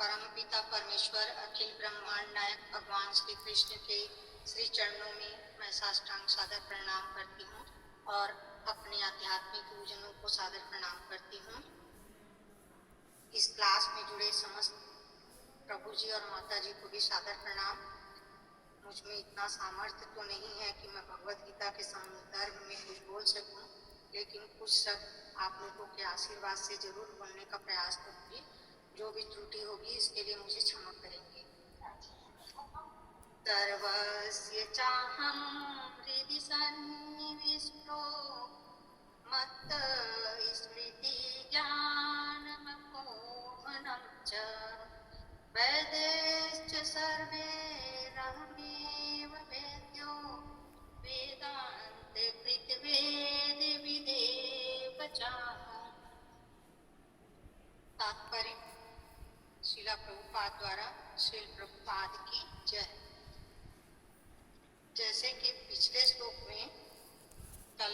परमपिता परमेश्वर अखिल ब्रह्मांड नायक भगवान श्री कृष्ण के श्री चरणों में मैं साष्टांग सादर प्रणाम करती हूँ और अपने आध्यात्मिक गुरुजनों को सादर प्रणाम करती हूँ। इस क्लास में जुड़े समस्त प्रभु जी और माता जी को भी सादर प्रणाम। मुझ में इतना सामर्थ्य तो नहीं है कि मैं भगवत गीता के संदर्भ में कुछ बोल सकूं, लेकिन कुछ शब्द आप लोगों के आशीर्वाद से जरूर बोलने का प्रयास करूंगी। जो भी त्रुटि होगी इसके लिए मुझे क्षमा करेंगे। सर्वस्य चाहं हृदि सन्निविष्टो मत् स्मृति ज्ञानमपोहनं च वेदैश्च सर्वैरहमेव वेद्यो वेदान्ते कृतवेदविदेव चाहम्। तात्पर्य श्रीला प्रभुपाद द्वारा श्रील प्रभुपाद की जय। जैसे कि पिछले श्लोक में कल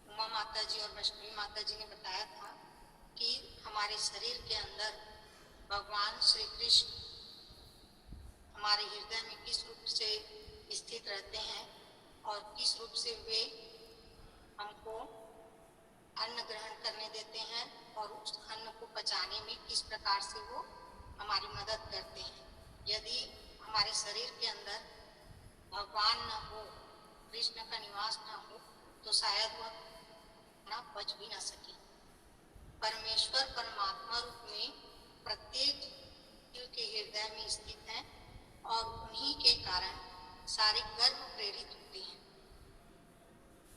उमा माता जी और वैष्णवी माता जी ने बताया था कि हमारे शरीर के अंदर भगवान श्री कृष्ण हमारे हृदय में किस रूप से स्थित रहते हैं और किस रूप से वे हमको अन्न ग्रहण करने देते हैं और उस अन्न को पचाने में किस प्रकार से वो हमारी मदद करते हैं। यदि हमारे शरीर के अंदर भगवान न हो, कृष्ण का निवास न हो, तो शायद वह ना बच भी ना सके। परमेश्वर परमात्मा रूप में प्रत्येक जीव के हृदय में स्थित है और उन्हीं के कारण सारे कर्म प्रेरित होते हैं।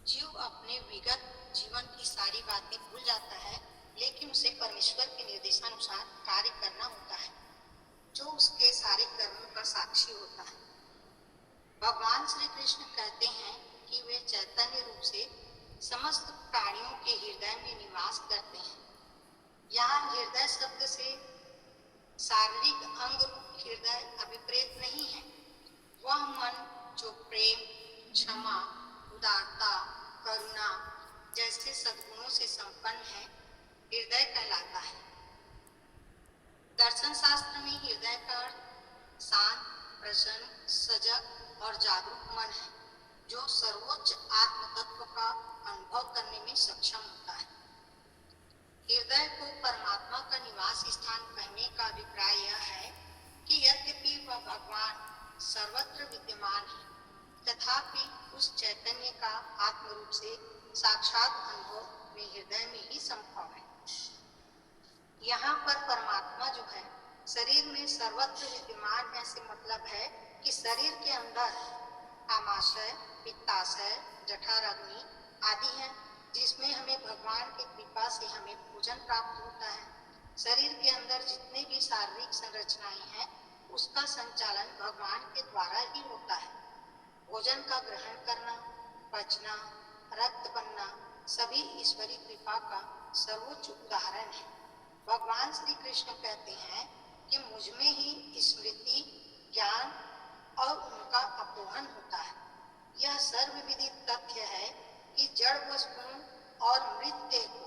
जीव अपने विगत जीवन की सारी बातें भूल जाता है, लेकिन उसे परमेश्वर के निर्देशानुसार कार्य करना होता है, जो उसके सारे कर्मों का साक्षी होता है। भगवान श्री कृष्ण कहते हैं कि वे चैतन्य रूप से समस्त प्राणियों के हृदय में निवास करते हैं। यहाँ हृदय शब्द से शारीरिक अंग रूप हृदय अभिप्रेत नहीं है। वह मन जो प्रेम, क्षमा, उदारता, करुणा जैसे सद्गुणों से संपन्न है, हृदय कहलाता है। दर्शन शास्त्र में हृदय का अर्थ शांत, प्रसन्न, सजग और जागरूक मन है, जो सर्वोच्च आत्म तत्व का अनुभव करने में सक्षम होता है। हृदय को परमात्मा का निवास स्थान कहने का अभिप्राय यह है कि यद्यपि वह भगवान सर्वत्र विद्यमान है, तथापि उस चैतन्य का आत्म रूप से साक्षात अनुभव में हृदय में ही संभव है। यहाँ पर परमात्मा जो है शरीर में सर्वत्र विद्यमान है से मतलब है कि शरीर के अंदर आमाशय, पित्ताशय, जठराग्नि आदि हैं, जिसमें हमें भगवान की कृपा से हमें भोजन प्राप्त होता है। शरीर के अंदर जितने भी शारीरिक संरचनाएं हैं, उसका संचालन भगवान के द्वारा ही होता है। भोजन का ग्रहण करना, पचना, रक्त बनना सभी ईश्वरी कृपा का सर्वोच्च उदाहरण है। भगवान श्री कृष्ण कहते हैं कि मुझ में ही स्मृति, ज्ञान और उनका अपोहन होता है। यह सर्वविदित तथ्य है कि जड़ वस्तुओं और मृत देह को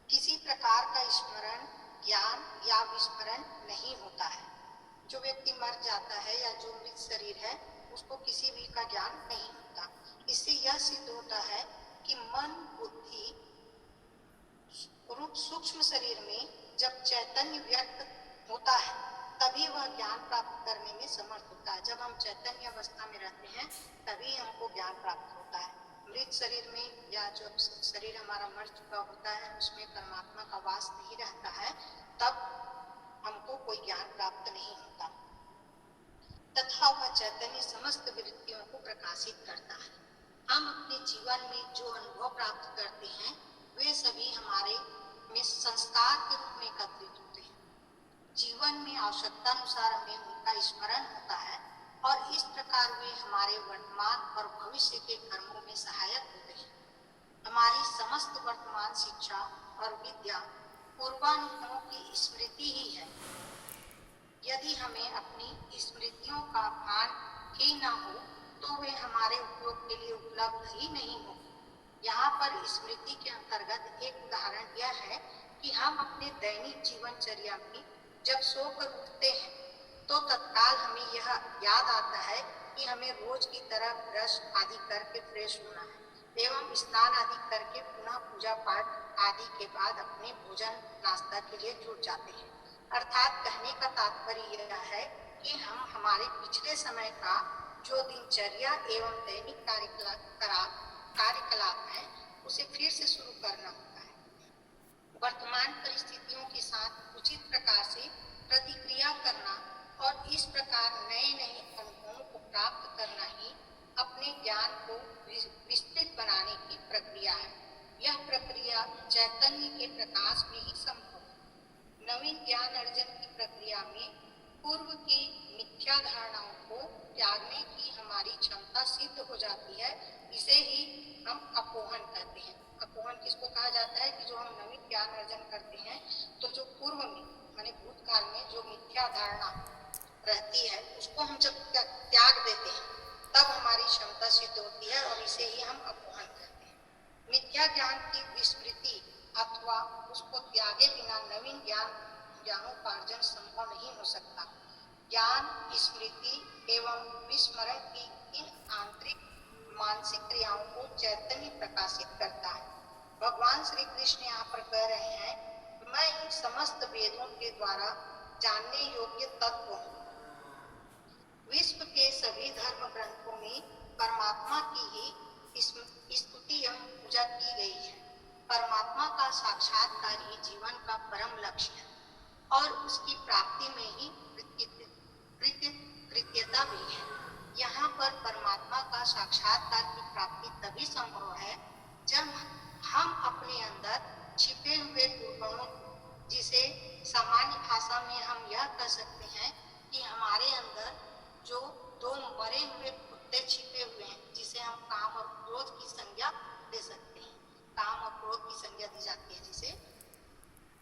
किसी प्रकार का स्मरण, ज्ञान या विस्मरण नहीं होता है। जो व्यक्ति मर जाता है या जो मृत शरीर है, उसको किसी भी का ज्ञान नहीं होता। इससे यह सिद्ध होता है कि मन, बुद्धि रूप सूक्ष्म शरीर में जब चैतन्य व्यक्त होता है, तभी वह ज्ञान प्राप्त करने में समर्थ होता है। जब हम चैतन्य अवस्था में रहते हैं, तभी हमको ज्ञान प्राप्त होता है। मृत शरीर में या जब शरीर हमारा मर चुका होता है, उसमें परमात्मा का वास नहीं रहता है, तब हमको कोई ज्ञान प्राप्त नहीं होता। तथा वह चैतन्य समस्त वृत्तियों को प्रकाशित करता है। हम अपने जीवन में जो अनुभव प्राप्त करते हैं, वे सभी हमारे में संस्कार के रूप में एकत्रित होते हैं। जीवन में आवश्यकता अनुसार हमें उनका स्मरण होता है और इस प्रकार वे हमारे वर्तमान और भविष्य के कर्मों में सहायक होते हैं। हमारी समस्त वर्तमान शिक्षा और विद्या पूर्वानुभवों की स्मृति ही है। यदि हमें अपनी स्मृतियों का भान ही न हो, तो वे हमारे उपयोग के लिए उपलब्ध ही नहीं होगी। यहाँ पर स्मृति के अंतर्गत एक उदाहरण यह है कि हम अपने दैनिक जीवनचर्या में जब सोकर उठते हैं तो तत्काल हमें यह याद आता है कि हमें रोज की तरह ब्रश आदि करके फ्रेश होना है एवं स्नान आदि करके पुनः पूजा पाठ आदि के बाद अपने भोजन नाश्ता के लिए जुट जाते हैं। अर्थात कहने का तात्पर्य यह है कि हम हमारे पिछले समय का जो दिनचर्या एवं दैनिक कार्यकलाप है उसे फिर से शुरू करना होता है। वर्तमान परिस्थितियों के साथ उचित प्रकार से प्रतिक्रिया करना और इस प्रकार नए नए अनुभवों को प्राप्त करना ही अपने ज्ञान को विस्तृत बनाने की प्रक्रिया है। यह प्रक्रिया चैतन्य के प्रकाश में ही संभव है। नवीन ज्ञान अर्जन की प्रक्रिया में पूर्व की मिथ्या धारणाओं को त्यागने की हमारी क्षमता सिद्ध हो जाती है। इसे ही हम अपोहन कहते हैं। अपोहन किसको कहा जाता है कि जो हम नवीन ज्ञान अर्जन करते हैं तो जो पूर्व में माने भूतकाल में जो मिथ्या धारणा रहती है उसको हम जब त्याग देते हैं तब हमारी क्षमता सिद्ध होती है और इसे ही हम अपोहन कहते हैं। मिथ्या ज्ञान की विस्मृति अथवा उसको त्यागे बिना नवीन ज्ञानोपार्जन संभव नहीं हो सकता। ज्ञान, स्मृति एवं विस्मरण की इन आंतरिक मानसिक क्रियाओं को चैतन्य प्रकाशित करता है। भगवान श्री कृष्ण यहाँ पर कह रहे हैं, मैं इन समस्त वेदों के द्वारा जानने योग्य तत्व हूँ। विश्व के सभी धर्म ग्रंथों में परमात्मा की ही स्तुति एवं पूजा की गई है। परमात्मा का साक्षात्कार ही जीवन का परम लक्ष्य है और उसकी प्राप्ति में ही कृत्यता भी है। यहाँ पर परमात्मा का साक्षात्कार की प्राप्ति तभी संभव है जब हम अपने अंदर छिपे हुए दुर्गुणों, जिसे सामान्य भाषा में हम यह कह सकते हैं कि हमारे अंदर जो दो मरे हुए कुत्ते छिपे हुए हैं, जिसे हम काम और क्रोध की संज्ञा दे सकते हैं। काम और क्रोध की संज्ञा दी जाती है जिसे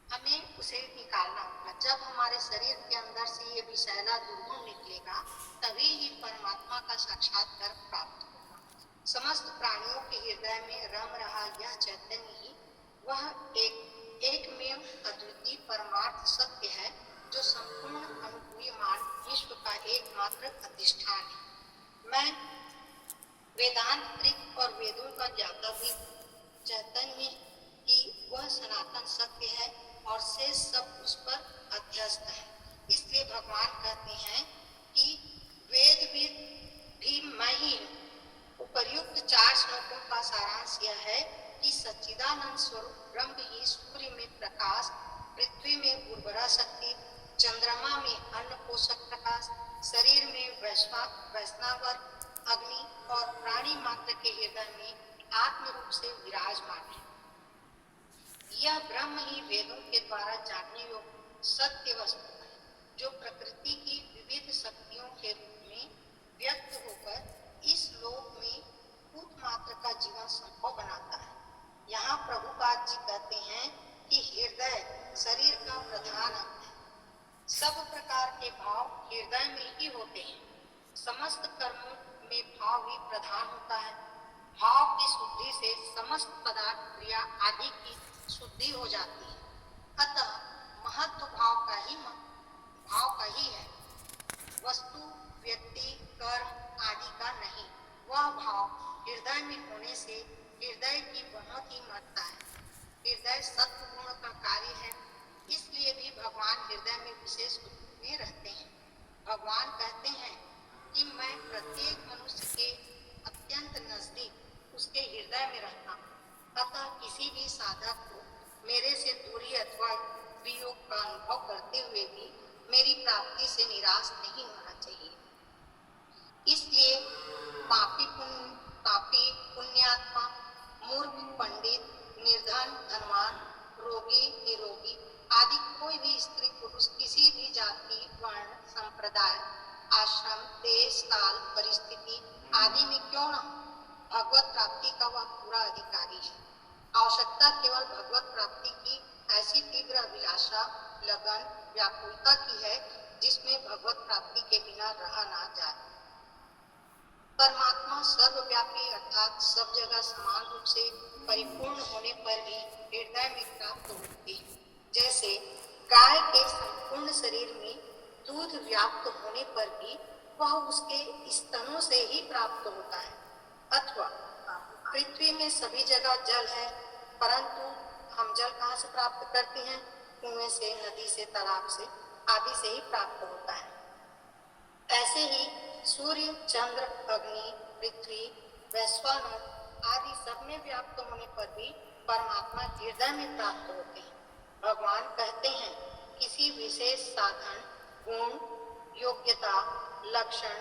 हमें उसे निकालना होगा। जब हमारे शरीर के अंदर से ये विषैला दुर्गुण निकलेगा तभी ही परमात्मा का साक्षात्कार प्राप्त होगा। समस्त प्राणियों के हृदय में रम रहा यह चैतन्य ही वह एकमेव अद्वितीय परमार्थ सत्य है जो संपूर्ण अनुभूयमान विश्व का एकमात्र अधिष्ठान है। मैं वेदांत और वेदों का ज्ञाता भी चैतन्य कि वह सनातन सत्य है और शेष सब उस पर अध्यस्त है। इसलिए भगवान कहते हैं कि वेदविद भी मैं ही हूँ। उपर्युक्त 4 श्लोकों का सारांश यह है कि सच्चिदानंद स्वरूप ब्रह्म ही सूर्य में प्रकाश, पृथ्वी में उर्वरा शक्ति, चंद्रमा में अन्न पोषक प्रकाश, शरीर में वैष्णवर अग्नि और प्राणी मात्र के हृदय में आत्म रूप से विराजमान है। यह ब्रह्म ही वेदों के द्वारा जानने योग्य सत्य वस्तु है जो प्रकृति की विविध शक्तियों के रूप में व्यक्त होकर इस लोक में भूत मात्र का जीवन संभव बनाता है। यहाँ प्रभुपाद जी कहते हैं कि हृदय शरीर का प्रधान अंग है। सब प्रकार के भाव हृदय में ही होते हैं। समस्त कर्मों में भाव ही प्रधान होता है। भाव की शुद्धि से समस्त पदार्थ, क्रिया आदि की शुद्धि हो जाती है। अतः महत्व भाव का ही है, वस्तु, व्यक्ति, कर्म आदि का नहीं। वह भाव हृदय में होने से हृदय की बहुत ही महत्ता है। हृदय सत्व गुण का कार्य है, इसलिए भी भगवान हृदय में विशेष रूप में रहते हैं। भगवान कहते हैं कि मैं प्रत्येक मनुष्य के अत्यंत नजदीक उसके हृदय में रहता हूँ। अतः किसी भी साधक को मेरे से दूरी अथवा वियोग का अनुभव करते हुए भी मेरी प्राप्ति से निराश नहीं होना चाहिए। इसलिए पापी पुण्यात्मा, मूर्ख पंडित, निर्धन धनवान, रोगी निरोगी आदि कोई भी स्त्री पुरुष किसी भी जाति, वर्ण, संप्रदाय, आश्रम, देश, काल, परिस्थिति आदि में क्यों न हो, भगवत प्राप्ति का वह पूरा अधिकारी है। आवश्यकता केवल भगवत प्राप्ति की ऐसी तीव्र अभिलाषा, लगन, व्याकुलता की है जिसमें भगवत प्राप्ति के बिना रहा ना जाए। परमात्मा सर्वव्यापी अर्थात सब जगह समान रूप से परिपूर्ण होने पर भी हृदय में प्राप्त होती है। जैसे गाय के संपूर्ण शरीर में दूध व्याप्त होने पर भी वह उसके स्तनों से ही प्राप्त होता है। अथवा पृथ्वी में सभी जगह जल है, परंतु हम जल कहाँ से प्राप्त करते हैं? कुएं से, नदी से, तालाब से आदि से ही प्राप्त होता है। ऐसे ही सूर्य, चंद्र, अग्नि, पृथ्वी, वैश्वानर आदि सब में व्याप्त होने पर भी परमात्मा हृदय में प्राप्त होते हैं। भगवान कहते हैं किसी विशेष साधन, गुण, योग्यता, लक्षण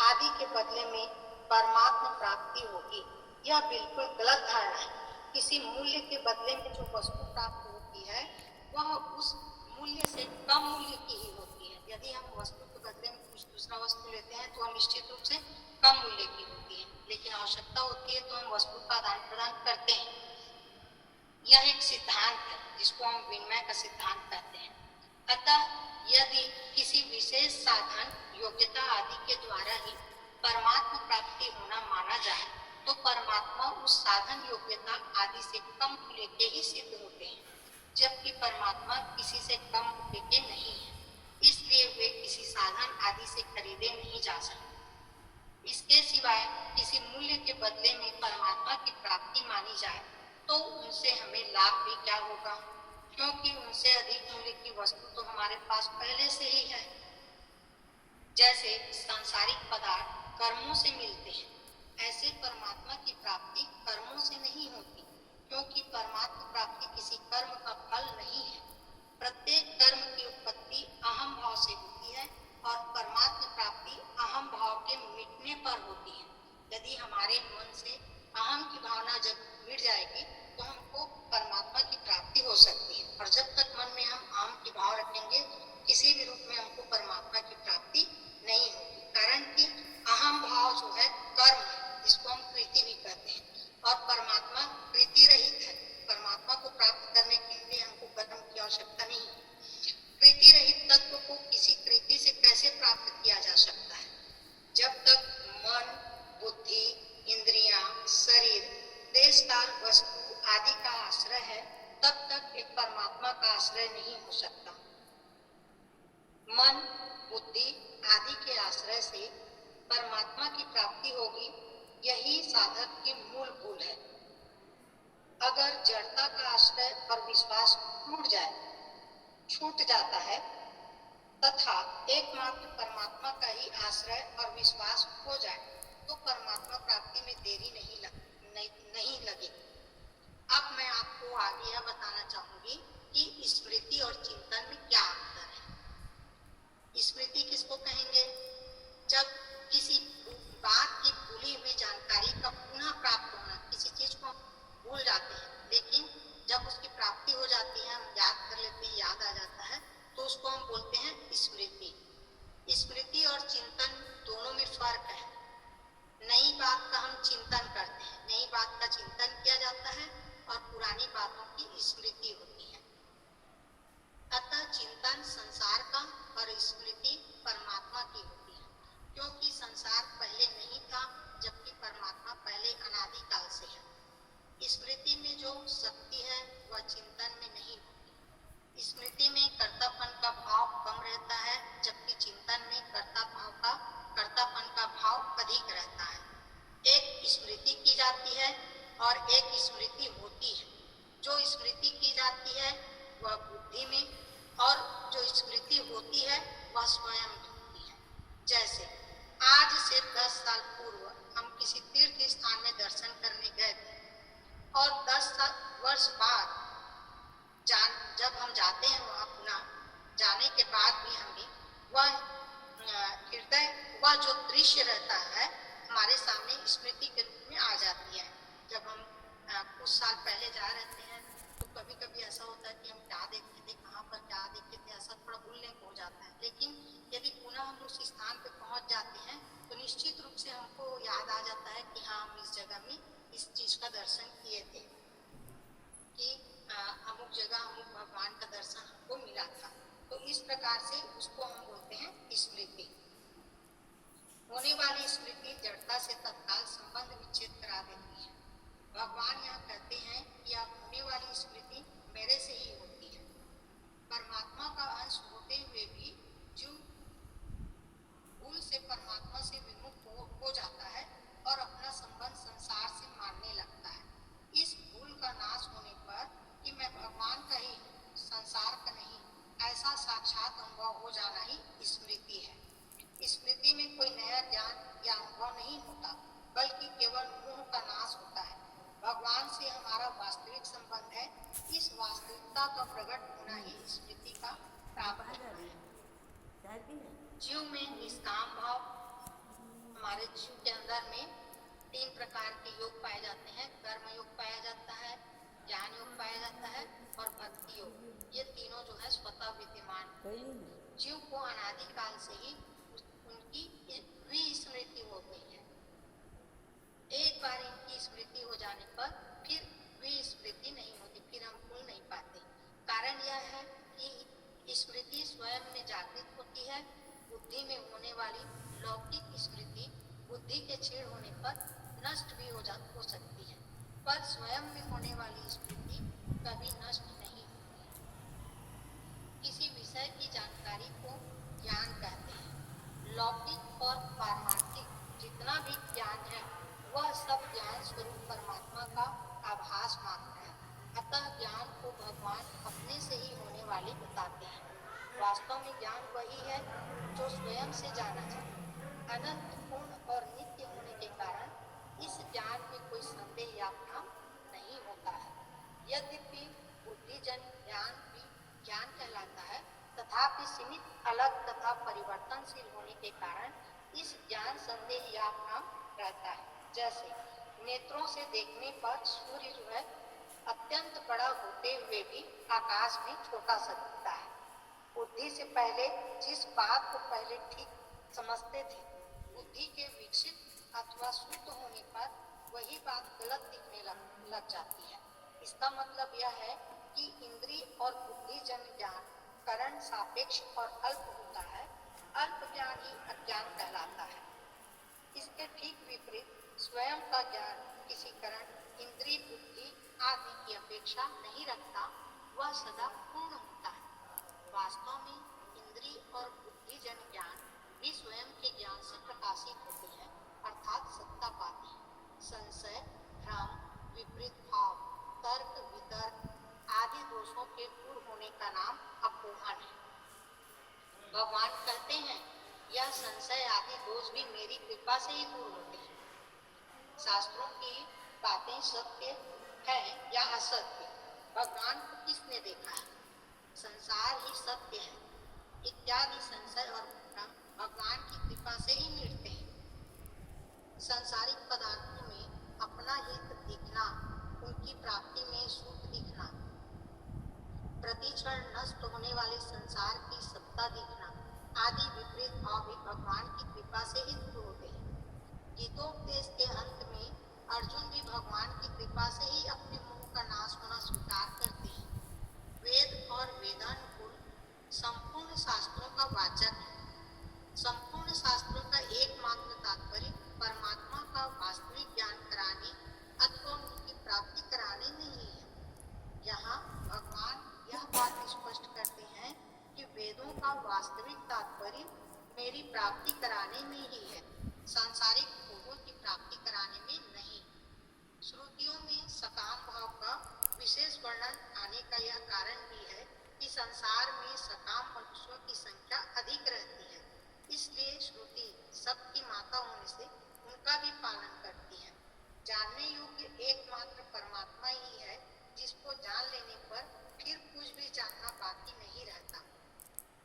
आदि के बदले में परमात्मा प्राप्ति होगी, यह बिल्कुल गलत धारणा है। किसी मूल्य के बदले में जो वस्तु प्राप्त होती है वह उस मूल्य से कम मूल्य की ही होती है। यदि हम वस्तु के बदले में कुछ दूसरा वस्तु लेते हैं तो वह निश्चित रूप से कम मूल्य की होती है, लेकिन आवश्यकता होती है तो हम वस्तु का आदान प्रदान करते हैं। यह एक सिद्धांत है जिसको हम विनिमय का सिद्धांत कहते हैं। अतः यदि किसी विशेष साधन, योग्यता आदि के द्वारा ही परमात्मा प्राप्ति होना माना जाए तो परमात्मा उस साधन, योग्यता आदि से कम मूल्य के ही सिद्ध होते हैं, जबकि परमात्मा किसी से कम मूल्य के नहीं है, इसलिए वे किसी साधन आदि से खरीदे नहीं जा सकते। इसके सिवाय किसी मूल्य के बदले में परमात्मा की प्राप्ति मानी जाए तो उनसे हमें लाभ भी क्या होगा, क्योंकि उनसे अधिक मूल्य की वस्तु तो हमारे पास पहले से ही है। जैसे सांसारिक पदार्थ कर्मों से मिलते हैं, ऐसे परमात्मा की प्राप्ति कर्मों से नहीं होती, क्योंकि परमात्मा प्राप्ति किसी कर्म का फल नहीं है। प्रत्येक कर्म की उत्पत्ति अहम भाव से होती है और परमात्मा प्राप्ति अहम भाव के मिटने पर होती है। यदि हमारे मन से अहम की भावना जब मिट जाएगी तो हमको परमात्मा की प्राप्ति हो सकती है, और जब तक मन में हम अहम की भाव रखेंगे किसी भी रूप में हमको परमात्मा की प्राप्ति नहीं होगी। कारण कि अहम भाव जो है कर्म है, जिसको हम कृति भी कहते हैं, और परमात्मा कृति रहित है। परमात्मा को प्राप्त करने के लिए हमको कर्म की आवश्यकता नहीं है। कृति रहित तत्व को किसी कृति से कैसे प्राप्त किया जा सकता है? जब तक मन, बुद्धि, इंद्रियां, शरीर, देश काल, वस्तु आदि का आश्रय है, तब तक एक परमात्मा का आश्रय नहीं हो सकता। मन, बुद्धि आदि के आश्रय से परमात्मा की प्राप्ति होगी, यही साधक की मूल भूल है। अगर जड़ता का आश्रय और विश्वास छूट जाता है तथा एकमात्र परमात्मा का ही आश्रय और विश्वास हो जाए तो परमात्मा प्राप्ति में देरी नहीं लगेगी। अब मैं आपको आगे यह बताना चाहूंगी कि स्मृति और चिंतन में क्या अंतर है। स्मृति किसको कहेंगे? जब किसी बात की भूली हुई जानकारी का पुनः प्राप्त होना, किसी चीज को भूल जाते हैं लेकिन जब उसकी प्राप्ति हो जाती है, हम याद कर लेते हैं, याद आ जाता है, तो उसको हम बोलते हैं स्मृति। स्मृति और चिंतन दोनों में फर्क है। नई बात का हम चिंतन करते हैं, नई बात का चिंतन किया जाता है, और पुरानी बातों की स्मृति होती है। अतः चिंतन संसार का और स्मृति परमात्मा की होती है, क्योंकि संसार पहले नहीं था जबकि परमात्मा पहले अनादि काल से है। स्मृति में जो शक्ति है वह चिंतन में नहीं होती। स्मृति में कर्तापन का भाव कम रहता है, जबकि चिंतन में कर्तापन का भाव अधिक रहता है। एक स्मृति की जाती है और एक स्मृति होती है। जो स्मृति की जाती है वह बुद्धि में, और जो स्मृति होती है वह स्वयं में होती है। जैसे आज से 10 साल पूर्व हम किसी तीर्थ स्थान में दर्शन करने गए थे, और 10 वर्ष बाद जब हम जाते हैं वहां पुनः जाने के बाद भी हमें वह जो दृश्य रहता है हमारे सामने स्मृति के रूप में आ जाती है। जब हम कुछ साल पहले जा रहे हैं तो कभी कभी ऐसा होता है कि हम क्या देखते थे, कहाँ पर क्या देखते थे, ऐसा थोड़ा भूलने को हो जाता है। लेकिन यदि पुनः हम उस स्थान पर पहुंच जाते हैं तो निश्चित रूप से हमको याद आ जाता है कि हाँ, हम इस जगह में इस चीज का दर्शन किए थे, कि अमुक जगह अमुक भगवान का दर्शन हमको मिला था। तो इस प्रकार से उसको हम बोलते हैं स्मृति। होने वाली स्मृति जड़ता से तत्काल संबंध विच्छेद करा देती है। भगवान यहाँ कहते हैं कि आप होने वाली स्मृति मेरे से ही होती है। परमात्मा का अंश होते हुए भी जीव भूल से परमात्मा से विमुख हो जाता है और अपना संबंध संसार से मानने लगता है। इस भूल का नाश होने पर कि मैं भगवान का ही हूँ, संसार का नहीं, ऐसा साक्षात अनुभव हो जाना ही स्मृति है। स्मृति में कोई नया ज्ञान या अनुभव नहीं होता, बल्कि केवल मोह का नाश होता है। भगवान से हमारा वास्तविक संबंध है। इस वास्तविकता का प्रकट होना ही स्मृति का प्राप्त होना है। जीव में निष्काम भाव, हमारे जीव के अंदर में 3 प्रकार के योग पाए जाते हैं। कर्म योग पाया जाता है, ज्ञान योग पाया जाता है और भक्ति योग। ये तीनों जो है स्वतः विद्यमान जीव को अनादि काल से ही उनकी विस्मृति हो गई है। एक बार इनकी स्मृति हो जाने पर फिर विस्मृति नहीं होती, फिर हम भूल नहीं पाते। कारण यह है कि स्मृति स्वयं में जागृत होती है। बुद्धि में होने वाली लौकिक स्मृति बुद्धि के क्षीण होने पर नष्ट भी हो सकती है, पर स्वयं में होने वाली स्मृति कभी नष्ट नहीं होती। किसी विषय की जानकारी को ज्ञान कहते हैं। लौकिक और पारमार्थिक जितना भी ज्ञान है वह सब ज्ञान स्वरूप परमात्मा का आभास मात्र है। अतः ज्ञान को भगवान अपने से ही होने वाली बताते हैं। वास्तव में ज्ञान वही है जो स्वयं से जाना जाए। अनंत, पूर्ण और नित्य होने के कारण इस ज्ञान में कोई संदेह या भ्रम नहीं होता है। यद्यपि बुद्धिजन ज्ञान भी ज्ञान कहलाता है, तथापि सीमित, अलग तथा परिवर्तनशील होने के कारण इस ज्ञान संदेह या भ्रम रहता है। जैसे नेत्रों से देखने पर सूर्य जो है अत्यंत बड़ा होते हुए भी आकाश में छोटा सा दिखता है। बुद्धि से पहले जिस बात को पहले ठीक समझते थे, बुद्धि के विकसित अथवा शुद्ध होने पर वही बात गलत दिखने लग जाती है। इसका मतलब यह है कि इंद्रिय और बुद्धि जन ज्ञान करण सापेक्ष और अल्प होता है। अल्प ज्ञान ही अज्ञान कहलाता है। इसके ठीक विपरीत स्वयं का ज्ञान किसी करण, इंद्रिय, बुद्धि आदि की अपेक्षा नहीं रखता, वह सदा पूर्ण होता है। वास्तव में इंद्रिय और बुद्धि जन ज्ञान भी स्वयं के ज्ञान से प्रकाशित होते हैं, अर्थात सत्ता पाते हैं। संशय, भ्रम, विपरीत भाव, तर्क वितर्क आदि दोषों के दूर होने का नाम अपोहन है। भगवान कहते हैं, यह संशय आदि दोष भी मेरी कृपा से ही दूर होते हैं। शास्त्रों की बातें सत्य है या असत्य, भगवान को किसने देखा है? संसार ही सत्य है इत्यादि संशय और भ्रम भगवान की कृपा से ही मिटते हैं। सांसारिक पदार्थों में अपना हित दिखना, उनकी प्राप्ति में सुख दिखना, प्रतिक्षण नष्ट होने वाले संसार की सत्ता दिखना आदि विपरीत भाव भी भगवान की कृपा से ही दूर होते हैं। गीतोपदेश के अंत में अर्जुन भी भगवान की कृपा से ही अपने मोह का नाश होना स्वीकार करते हैं। वेद और वेदानुकूल संपूर्ण शास्त्रों का वाचक है। संपूर्ण शास्त्रों का एकमात्र तात्पर्य परमात्मा का वास्तविक ज्ञान कराने अथवा उनकी प्राप्ति कराने में ही है। यहाँ भगवान यह बात स्पष्ट करते हैं कि वेदों का वास्तविक तात्पर्य मेरी प्राप्ति कराने में ही है, सांसारिक भोगों की प्राप्ति कराने में नहीं। श्रुतियों में सकाम भाव का विशेष वर्णन आने का यह कारण भी है कि संसार में सकाम मनुष्यों की संख्या अधिक रहती है। इसलिए श्रुति सबकी माता होने से उनका भी पालन करती है। जानने योग्य एकमात्र परमात्मा ही है, जिसको जान लेने पर फिर कुछ भी जानना बाकी नहीं रहता।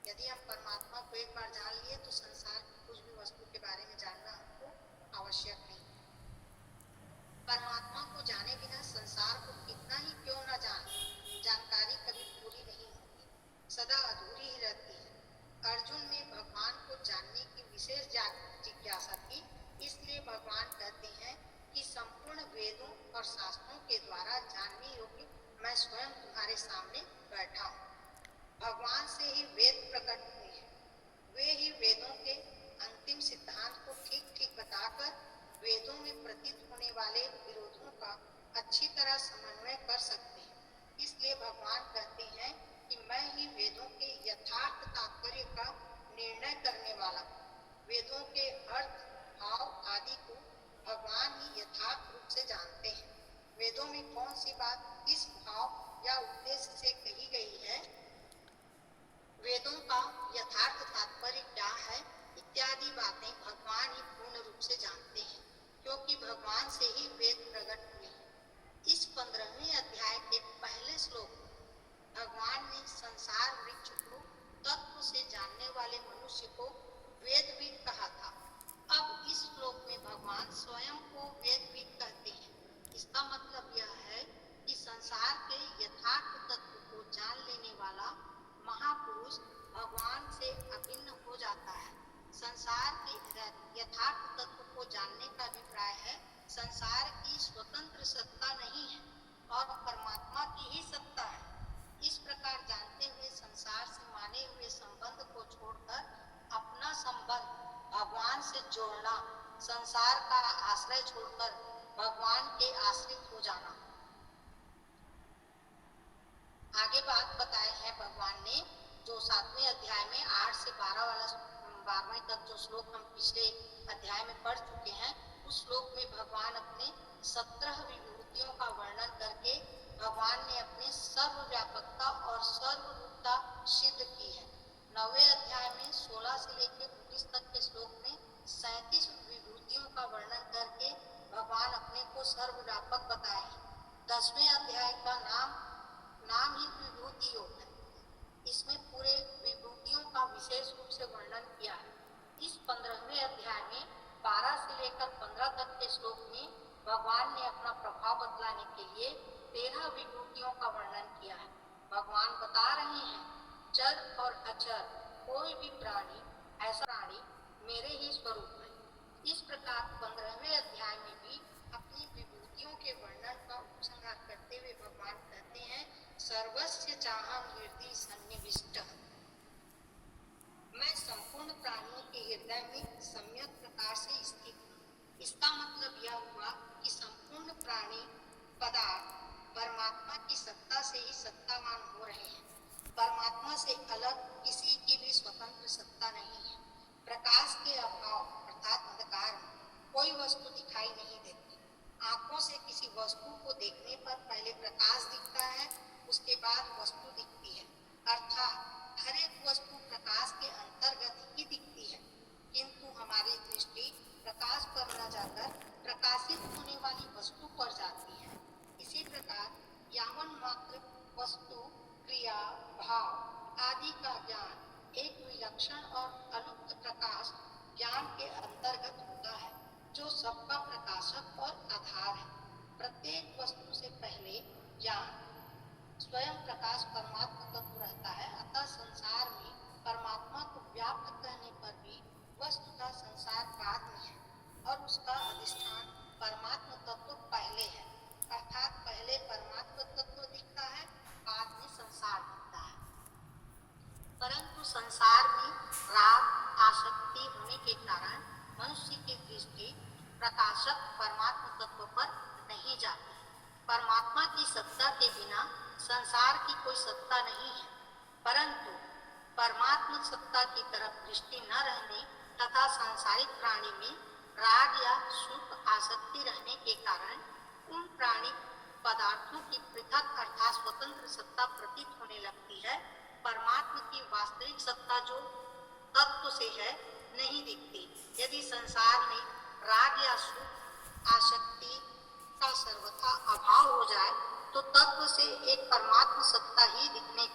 यदि हम परमात्मा को एक बार जान लिए तो संसार की कुछ भी वस्तु के बारे में जानना हमको आवश्यक नहीं। परमात्मा को जाने बिना संसार को कितना ही क्यों न जाने, जानकारी कभी पूरी नहीं होती, सदा अधूरी ही रहती है। अर्जुन में भगवान को जानने की विशेष जिज्ञासा थी, इसलिए भगवान कहते हैं कि संपूर्ण वेदों और शास्त्रों के द्वारा जानने योग्य मैं स्वयं तुम्हारे सामने बैठा हूँ। भगवान से ही वेद प्रकट हुए हैं। वे ही वेदों के अंतिम सिद्धांत को ठीक ठीक बताकर वेदों में प्रतीत होने वाले विरोधों का अच्छी तरह समन्वय कर सकते हैं। इसलिए भगवान कहते हैं कि मैं ही वेदों अर्थ, भाव आदि को भगवान ही यथार्थ रूप से जानते हैं। वेदों में कौन सी बात किस भाव या उद्देश्य से कही गई है, वेदों का यथार्थ तात्पर्य क्या है, इत्यादि बातें भगवान ही पूर्ण रूप से जानते हैं, क्योंकि भगवान से ही वेद प्रकट हुए हैं। इस 15वें अध्याय के पहले श्लोक भगवान ने संसार वृक्ष को तत्व से जानने वाले मनुष्य को वेदविद कहा था। अब इस श्लोक में भगवान स्वयं को वेदविद कहते हैं। इसका मतलब यह है कि संसार के यथार्थ तत्व को जान लेने वाला महापुरुष भगवान से अभिन्न हो जाता है। संसार के यथार्थ तत्व को जानने का अभिप्राय है संसार की स्वतंत्र सत्ता नहीं है और परमात्मा की ही सत्ता है। इस प्रकार जानते हुए संसार से माने हुए संबंध को छोड़कर अपना संबंध भगवान से जोड़ना, संसार का आश्रय छोड़कर भगवान के आश्रित हो जाना। आगे बात बताए हैं भगवान ने, जो 7वें अध्याय में 8 से 12वें तक जो श्लोक हम पिछले अध्याय में पढ़ चुके हैं, उस श्लोक में भगवान अपने 17 विभूतियों का वर्णन करके भगवान ने अपने सर्वव्यापकता और सर्वरूपता सिद्ध की है। 9वें अध्याय में 16 से लेकर 19 तक के श्लोक में 37 विभूतियों का वर्णन करके भगवान अपने को सर्वव्यापक बताए हैं। 10वें अध्याय का नाम ही विभूति योग है। इसमें पूरे विभूतियों का विशेष रूप से वर्णन किया है। इस 15वें अध्याय में 12 से लेकर 15 तक के श्लोक में भगवान ने अपना प्रभाव बतलाने के लिए 13 विभूतियों का वर्णन किया है। भगवान बता रहे हैं, चर और अचर कोई भी प्राणी, ऐसा प्राणी मेरे ही स्वरूप है। इस प्रकार 15वें अध्याय में भी अपनी विभूतियों के वर्णन का उपसंहार करते हुए भगवान कहते हैं, सर्वस्य चाहं हृदि सन्निविष्टः। मैं संपूर्ण प्राणियों के हृदय में सम्यक प्रकार से स्थित हूँ। इसका मतलब यह हुआ कि संपूर्ण प्राणी पदार्थ परमात्मा की सत्ता से ही सत्तावान हो रहे हैं। परमात्मा से अलग किसी की भी स्वतंत्र सत्ता नहीं है। प्रकाश के अभाव अर्थात अंधकार में कोई वस्तु दिखाई नहीं देती। आंखों से किसी वस्तु को देखने पर पहले प्रकाश दिखता है, उसके बाद वस्तु दिखती है। अर्थात हर एक वस्तु प्रकाश के अंतर्गत ही दिखती है, किंतु हमारी दृष्टि प्रकाश पर न जाकर प्रकाशित होने वाली वस्तु पर जाती है। इसी प्रकार यावन मात्र वस्तु, क्रिया, भाव आदि का ज्ञान एक विलक्षण और अलुप्त प्रकाश ज्ञान के अंतर्गत होता है, जो सबका प्रकाशक और आधार है। प्रत्येक वस्तु से पहले ज्ञान स्वयं प्रकाश परमात्मा तत्व रहता है। अतः संसार में परमात्मा को व्याप्त कहने पर भी वस्तुतः संसार बाद में है और उसका अधिष्ठान परमात्मा तत्व पहले है। अर्थात पहले परमात्मा तत्व दिखता है, बाद में संसार दिखता है। परंतु संसार में राग आसक्ति होने के कारण मनुष्य की दृष्टि प्रकाशक परमात्मा तत्व पर नहीं जाती। परमात्मा की सत्ता के बिना संसार की कोई सत्ता नहीं है, परंतु परमात्मा सत्ता की तरफ दृष्टि न रहने तथा सांसारिक प्राणी में राग या सुख आसक्ति रहने के कारण उन प्राणी पदार्थों की पृथक अर्थात स्वतंत्र सत्ता प्रतीत होने लगती है। परमात्मा की वास्तविक सत्ता जो तत्व से है नहीं दिखती। यदि संसार में राग या सुख आसक्ति का सर्वथा अभाव हो जाए तो तत्व से एक परमात्मा सत्ता ही दिखने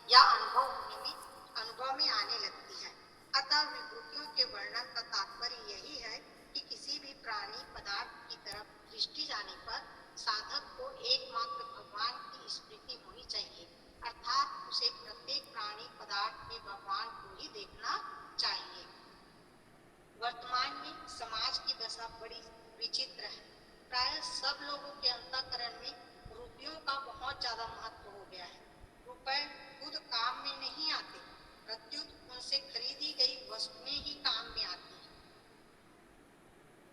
या अनुभव में आने लगती है। अतः विभूतियों के वर्णन का तात्पर्य यही है कि किसी भी प्राणी पदार्थ की तरफ दृष्टि जाने पर साधक को एकमात्र भगवान की स्मृति होनी चाहिए, अर्थात उसे प्रत्येक प्राणी पदार्थ में भगवान को ही देखना चाहिए। वर्तमान में समाज की दशा बड़ी विचित्र है। प्राय सब लोगों के अंतःकरण में रुपयों का बहुत ज्यादा महत्व हो गया है। रुपए खुद काम में नहीं आते, प्रत्युत उनसे खरीदी गई वस्तुएं ही काम में आती हैं।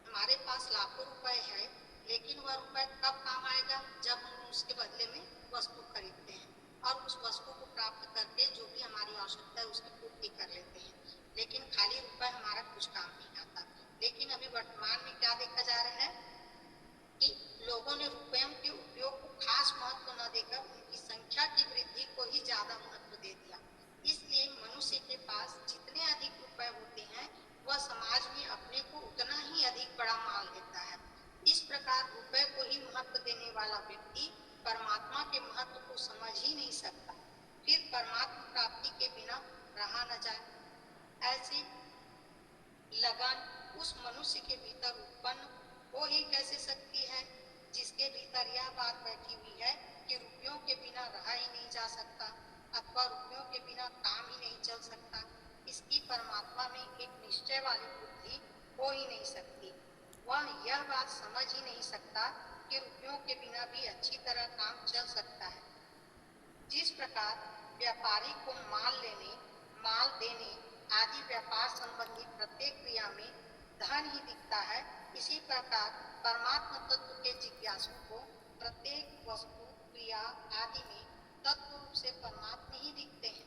हमारे पास लाखों रुपए है, लेकिन वह रुपए कब काम आएगा? जब हम उसके बदले में वस्तु खरीदते हैं और उस वस्तु को प्राप्त करके जो भी हमारी आवश्यकता है उसकी पूर्ति कर लेते हैं। लेकिन खाली रुपए हमारा कुछ काम नहीं आता। लेकिन में वर्तमान में क्या देखा जा रहा है कि लोगों ने रुपयों के उपयोग को खास महत्व न देकर उनकी संख्या की वृद्धि को ही ज्यादा महत्व दे दिया। इसलिए मनुष्य के पास जितने अधिक रुपए होते हैं वह समाज में अपने को उतना ही अधिक बड़ा मान लेता है। इस प्रकार रुपए को ही महत्व देने वाला व्यक्ति परमात्मा के महत्व को समझ ही नहीं सकता, फिर परमात्मा प्राप्ति के बिना रहा न जाए। ऐसी लगन उस मनुष्य के भीतर उत्पन्न हो ही कैसे सकती है जिसके भीतर यह बात बैठी हुई है कि रुपयों के बिना रहा ही नहीं जा सकता अथवा रुपयों के बिना काम ही नहीं चल सकता। इसकी परमात्मा में एक निश्चय वाली बुद्धि हो ही नहीं सकती। वह यह बात समझ ही नहीं सकता कि रुपयों के बिना भी अच्छी तरह काम चल सकता है। जिस प्रकार व्यापारी को माल लेने, माल देने आदि व्यापार संबंधी प्रत्येक क्रिया में धन ही दिखता है, इसी प्रकार परमात्मा तत्व के जिज्ञासु को प्रत्येक वस्तु, क्रिया आदि में तत्व रूप से परमात्मा ही दिखते हैं।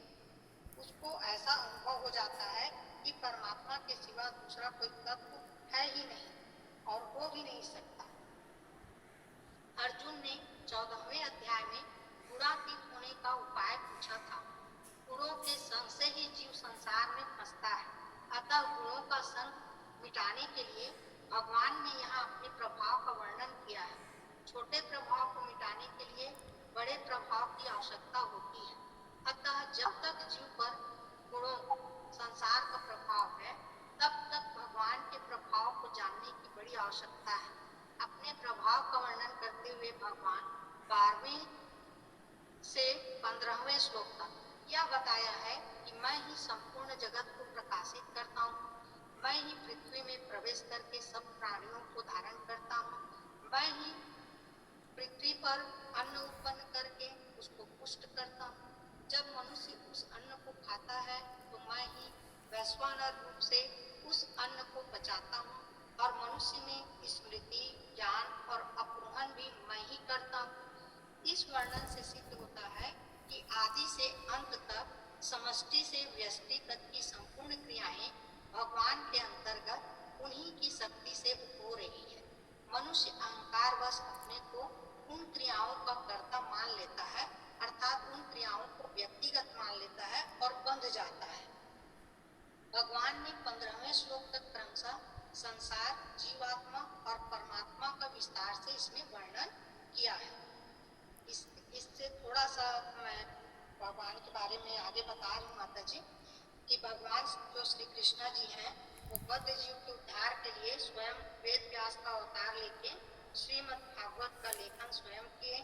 उसको ऐसा अनुभव हो जाता है कि परमात्मा के सिवा दूसरा कोई तत्व है ही नहीं और हो भी नहीं सकता। अर्जुन ने 14वें अध्याय में गुणातीत होने का उपाय पूछा था। गुणों के संग से ही जीव संसार में फंसता है, अतः गुणों का संग मिटाने के लिए भगवान ने यहाँ अपने प्रभाव का वर्णन किया है। छोटे प्रभाव को मिटाने के लिए बड़े प्रभाव की आवश्यकता होती है। अतः जब तक जीव पर गुणों संसार का प्रभाव है तब तक भगवान के प्रभाव को जानने की बड़ी आवश्यकता है। अपने प्रभाव का वर्णन करते हुए भगवान 12वें से 15वें श्लोक तक यह बताया है कि मैं ही संपूर्ण जगत को प्रकाशित करता हूँ, मैं ही पृथ्वी में प्रवेश करके सब प्राणियों को धारण करता हूँ, मैं ही पृथ्वी पर अन्न उत्पन्न करके उसको पुष्ट करता हूँ। जब मनुष्य उस अन्न को खाता है तो मैं ही वैश्वानर रूप से उस अन्न को पचाता हूँ और मनुष्य में स्मृति, ज्ञान और अपरोहन भी मैं ही करता हूँ। इस वर्णन से सिद्ध होता है कि आदि से अंत तक समष्टि से व्यष्टि तक की संपूर्ण क्रियाएं भगवान के अंतर्गत उन्हीं की शक्ति से हो रही है। मनुष्य अहंकारवश अपने को उन क्रियाओं का कर्ता मान लेता है, अर्थात उन क्रियाओं को व्यक्तिगत मान लेता है और बंध जाता है। भगवान ने 15वें श्लोक तक क्रमशः संसार, जीवात्मा और परमात्मा का विस्तार से इसमें वर्णन किया है। इससे थोड़ा सा मैं भगवान के बारे में आगे बता रही हूँ माता जी कि भगवान जो श्री कृष्णा जी हैं वो बद्ध जीव के उद्धार के लिए स्वयं वेद व्यास का अवतार लेके श्रीमद् भागवत का लेखन स्वयं किए।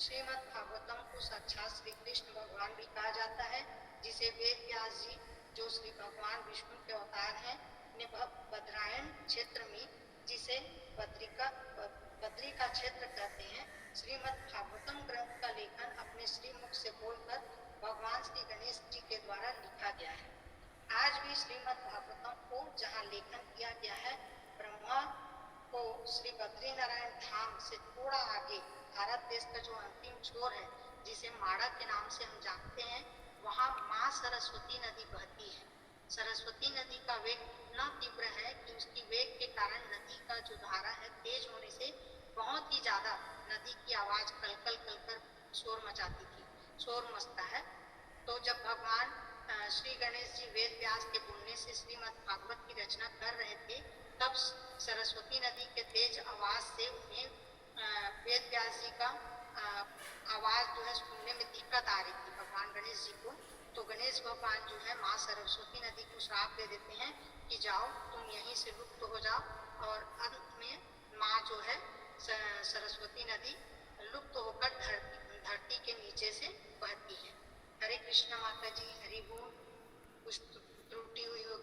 श्रीमद् भागवतम को साक्षात श्री कृष्ण भगवान भी कहा जाता है, जिसे वेद व्यास जी जो श्री भगवान विष्णु के अवतार हैं ने बद्रायण क्षेत्र में, जिसे बद्री का क्षेत्र कहते हैं, श्रीमद् भागवतम ग्रंथ का लेखन अपने श्रीमुख से बोलकर भगवान श्री गणेश जी के द्वारा लिखा गया है। आज भी श्रीमद् भागवतम को जहाँ लेखन किया गया है, ब्रह्मा को श्री बद्रीनारायण धाम से थोड़ा आगे भारत देश का जो अंतिम छोर है जिसे माड़ा के नाम से हम जानते हैं, वहाँ माँ सरस्वती नदी बहती है। सरस्वती नदी का वेग इतना तीव्र है कि उसकी वेग के कारण नदी का जो धारा है तेज होने से बहुत ही ज्यादा नदी की आवाज कलकल कलकर शोर मचाती थी, शोर मचता है। तो जब भगवान श्री गणेश जी वेद व्यास के बोलने से श्रीमद् भागवत की रचना कर रहे थे, तब सरस्वती नदी के तेज आवाज से उन्हें वेद व्यास जी का आवाज जो है सुनने में दिक्कत आ रही थी भगवान गणेश जी को। तो गणेश भगवान जो है माँ सरस्वती नदी को श्राप दे देते हैं कि जाओ तुम यहीं से लुप्त हो जाओ, और अंत में माँ जो है सरस्वती नदी लुप्त होकर धरती के नीचे से बहती है। हरे कृष्ण माता जी, हरि बोल। कुछ त्रुटि हुई होगी